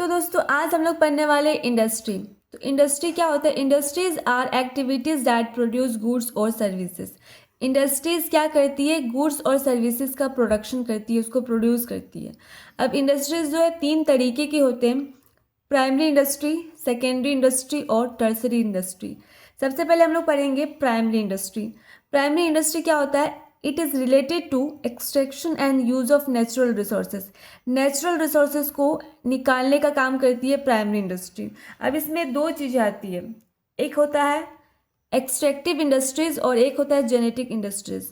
तो दोस्तों आज हम लोग पढ़ने वाले इंडस्ट्री। तो इंडस्ट्री क्या होता है? Industries are activities that produce goods और सर्विसेज। इंडस्ट्रीज क्या करती है? गुड्स और सर्विसेज का प्रोडक्शन करती है, उसको प्रोड्यूस करती है। अब इंडस्ट्रीज जो है तीन तरीके के होते हैं: प्राइमरी इंडस्ट्री, सेकेंडरी इंडस्ट्री और टर्सरी इंडस्ट्री। सबसे पहले हम लोग पढ़ेंगे प्राइमरी इंडस्ट्री। प्राइमरी इंडस्ट्री क्या होता है? It is related to extraction and use of natural resources. Natural resources को निकालने का काम करती है प्राइमरी इंडस्ट्री। अब इसमें दो चीज़ें आती है, एक होता है एक्सट्रैक्टिव इंडस्ट्रीज और एक होता है genetic industries.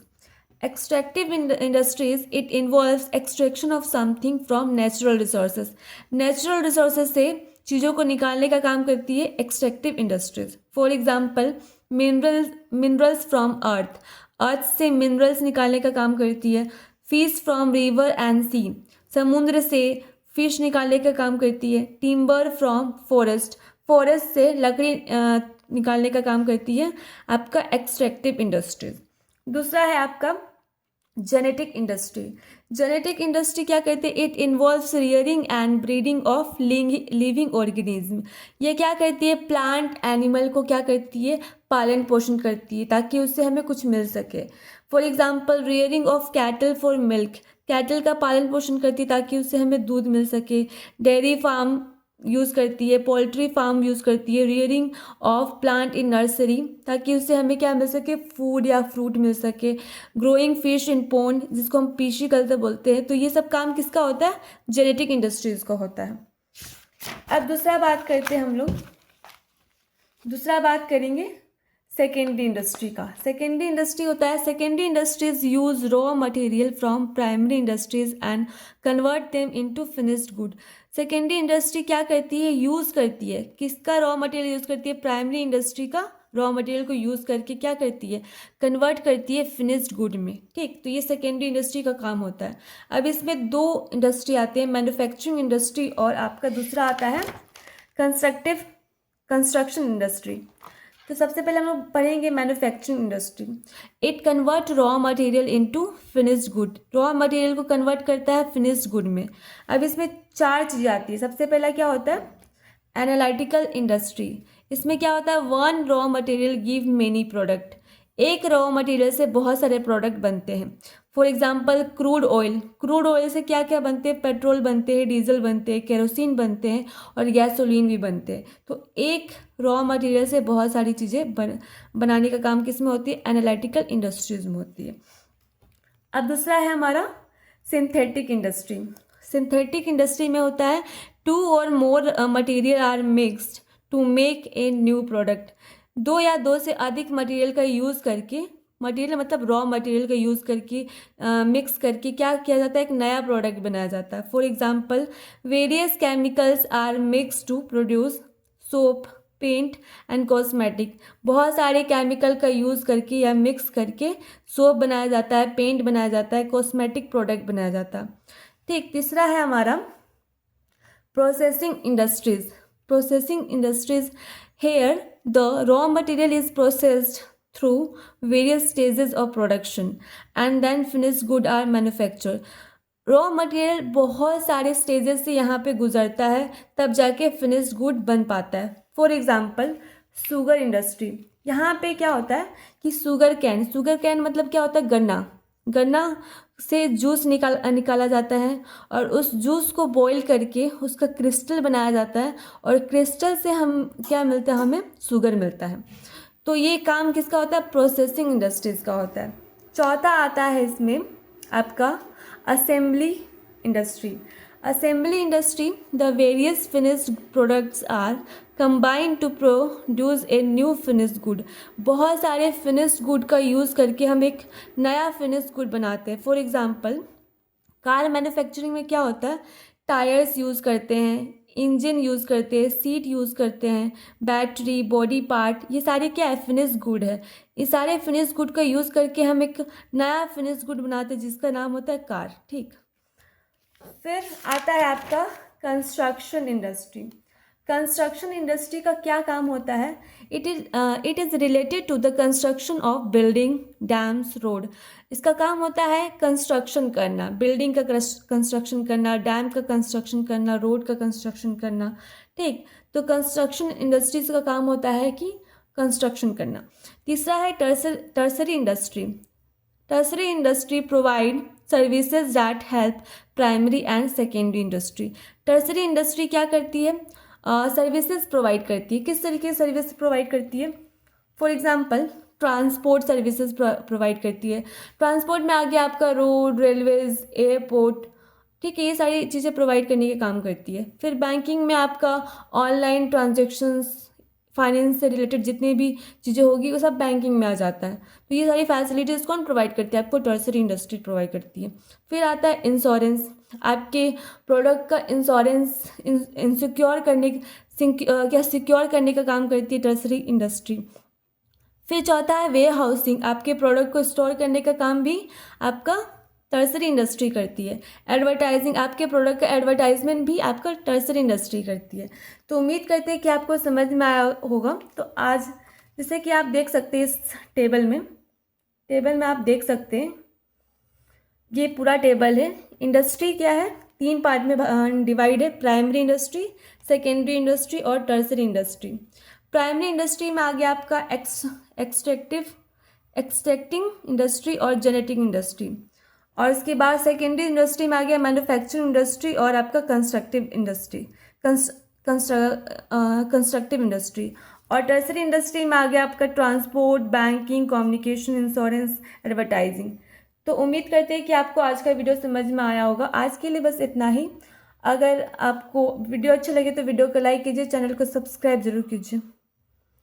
Extractive industries it involves extraction of something from natural resources. Natural resources से चीज़ों को निकालने का काम करती है extractive industries. For example minerals from earth, earth से मिनरल्स निकालने का काम करती है। Fish from river and sea, समुद्र से फिश निकालने का काम करती है। टिम्बर फ्रॉम फॉरेस्ट, फॉरेस्ट से लकड़ी निकालने का काम करती है आपका एक्सट्रैक्टिव इंडस्ट्रीज। दूसरा है आपका जेनेटिक इंडस्ट्री। जेनेटिक इंडस्ट्री क्या करते हैं? It involves rearing and breeding of living organism. ये क्या करती है? प्लांट एनिमल को क्या करती है? पालन पोषण करती है ताकि उससे हमें कुछ मिल सके। For example rearing of cattle for milk, cattle का पालन पोषण करती है ताकि उससे हमें दूध मिल सके। डेयरी फार्म यूज़ करती है, पोल्ट्री फार्म यूज़ करती है। Rearing of plant in nursery, ताकि उससे हमें क्या मिल सके? फूड या फ्रूट मिल सके। ग्रोइंग फिश इन पॉन्ड, जिसको हम पीशी कल्चर बोलते हैं। तो ये सब काम किसका होता है? जेनेटिक इंडस्ट्रीज का होता है। अब दूसरा बात करते हैं हम लोग, दूसरा बात करेंगे सेकेंडरी इंडस्ट्री का। सेकेंडरी इंडस्ट्री होता है, secondary industries use raw material from primary industries and convert them into finished good. Secondary industry क्या करती है? यूज़ करती है किसका रॉ मटेरियल? यूज़ करती है प्राइमरी इंडस्ट्री का रॉ मटेरियल को यूज़ करके क्या करती है? कन्वर्ट करती है फिनिश्ड गुड में। ठीक, तो ये सेकेंडरी इंडस्ट्री का काम होता है। अब इसमें दो इंडस्ट्री आते हैं, मैन्युफैक्चरिंग इंडस्ट्री और आपका दूसरा आता है कंस्ट्रक्शन इंडस्ट्री। तो सबसे पहले हम लोग पढ़ेंगे manufacturing industry. It convert raw material into finished good. Raw material को कन्वर्ट करता है फिनिश्ड गुड में। अब इसमें चार चीज़ें आती है। सबसे पहला क्या होता है? Analytical industry. इसमें क्या होता है? One raw material give many product. एक रॉ मटेरियल से बहुत सारे प्रोडक्ट बनते हैं। For example crude oil, crude oil से क्या क्या बनते हैं? पेट्रोल बनते हैं, डीजल बनते हैं, केरोसिन बनते हैं और गैसोलीन भी बनते हैं। तो एक रॉ मटेरियल से बहुत सारी चीज़ें बनाने का काम किस में होती है? एनालिटिकल इंडस्ट्रीज में होती है। अब दूसरा है हमारा सिंथेटिक इंडस्ट्री। सिंथेटिक इंडस्ट्री में होता है two or more material are mixed to make a new product. दो या दो से अधिक मटेरियल का यूज़ करके, मटेरियल मतलब रॉ मटेरियल का यूज़ करके मिक्स करके क्या किया जाता है? एक नया प्रोडक्ट बनाया जाता है। For example various chemicals are mix to produce soap, paint and cosmetic. बहुत सारे केमिकल का यूज़ करके या मिक्स करके सोप बनाया जाता है, पेंट बनाया जाता है, कॉस्मेटिक प्रोडक्ट बनाया जाता है। ठीक, तीसरा है हमारा processing industries. Processing industries, here the raw material is processed through various stages of production and then finished good are manufacture. Raw material बहुत सारे स्टेजेस से यहाँ पे गुजरता है, तब जाके फिनिश्ड गुड बन पाता है। For example sugar industry. यहाँ पे क्या होता है कि शुगर कैन मतलब क्या होता है? गन्ना। गन्ना से जूस निकाला जाता है और उस जूस को बॉईल करके उसका क्रिस्टल बनाया जाता है और क्रिस्टल से हम क्या मिलता है? हमें शुगर मिलता है। तो ये काम किसका होता है? प्रोसेसिंग इंडस्ट्रीज का होता है। चौथा आता है इसमें आपका assembly industry. Assembly industry, the various finished products are combined to produce a new finished good. बहुत सारे फिनिश्ड गुड का यूज़ करके हम एक नया फिनिश्ड गुड बनाते हैं। फॉर एग्जांपल कार मैन्युफैक्चरिंग में क्या होता है? टायर्स यूज़ करते हैं, इंजन यूज़ करते हैं, सीट यूज़ करते हैं, बैटरी, बॉडी पार्ट, ये सारे क्या है? फिनिश्ड गुड है। इस सारे फिनिश्ड गुड का यूज़ करके हम एक नया फिनिश्ड गुड बनाते हैं जिसका नाम होता है कार। ठीक, फिर आता है आपका कंस्ट्रक्शन इंडस्ट्री। कंस्ट्रक्शन इंडस्ट्री का क्या काम होता है? It is related to the construction of building, dams, road. इसका काम होता है कंस्ट्रक्शन करना, बिल्डिंग का कंस्ट्रक्शन करना, डैम का कंस्ट्रक्शन करना, रोड का कंस्ट्रक्शन करना। ठीक, तो कंस्ट्रक्शन इंडस्ट्रीज का काम होता है कि कंस्ट्रक्शन करना। तीसरा है tertiary industry. Tertiary industry provide services that help primary and secondary industry. Tertiary industry क्या करती है? सर्विसेज प्रोवाइड करती है। किस तरीके की सर्विस प्रोवाइड करती है? For example transport services provide करती है। ट्रांसपोर्ट में आ गया आपका रोड, रेलवेज, एयरपोर्ट। ठीक है, ये सारी चीज़ें प्रोवाइड करने के काम करती है। फिर बैंकिंग में आपका ऑनलाइन ट्रांजेक्शन्स, फाइनेंस से रिलेटेड जितनी भी चीज़ें होगी वो सब बैंकिंग में आ जाता है। तो ये सारी फैसिलिटीज़ कौन प्रोवाइड करती है? आपको टर्सरी इंडस्ट्री प्रोवाइड करती है। फिर आता है इंश्योरेंस। आपके प्रोडक्ट का इंश्योरेंस इंसिक्योर करने सिक्योर करने का काम करती है टर्सरी इंडस्ट्री। फिर चौथा है वेयर हाउसिंग। आपके प्रोडक्ट को स्टोर करने का काम भी आपका टर्सरी इंडस्ट्री करती है। एडवर्टाइजिंग, आपके प्रोडक्ट का एडवर्टाइजमेंट भी आपका टर्सरी इंडस्ट्री करती है। तो उम्मीद करते हैं कि आपको समझ में आया होगा। तो आज जैसे कि आप देख सकते हैं इस टेबल में आप देख सकते हैं ये पूरा टेबल है। इंडस्ट्री क्या है? 3 पार्ट में डिवाइड है, प्राइमरी इंडस्ट्री, सेकेंडरी इंडस्ट्री और टर्सरी इंडस्ट्री। प्राइमरी इंडस्ट्री में आ गया आपका एक्सट्रैक्टिंग इंडस्ट्री और जेनेटिक इंडस्ट्री। और उसके बाद सेकेंडरी इंडस्ट्री में आ गया मैन्युफैक्चरिंग इंडस्ट्री और आपका कंस्ट्रक्टिव इंडस्ट्री। और टर्सरी इंडस्ट्री में आ गया आपका transport, banking, communication, insurance, advertising. तो उम्मीद करते हैं कि आपको आज का वीडियो समझ में आया होगा। आज के लिए बस इतना ही। अगर आपको वीडियो अच्छा लगे तो वीडियो को लाइक कीजिए, चैनल को सब्सक्राइब जरूर कीजिए।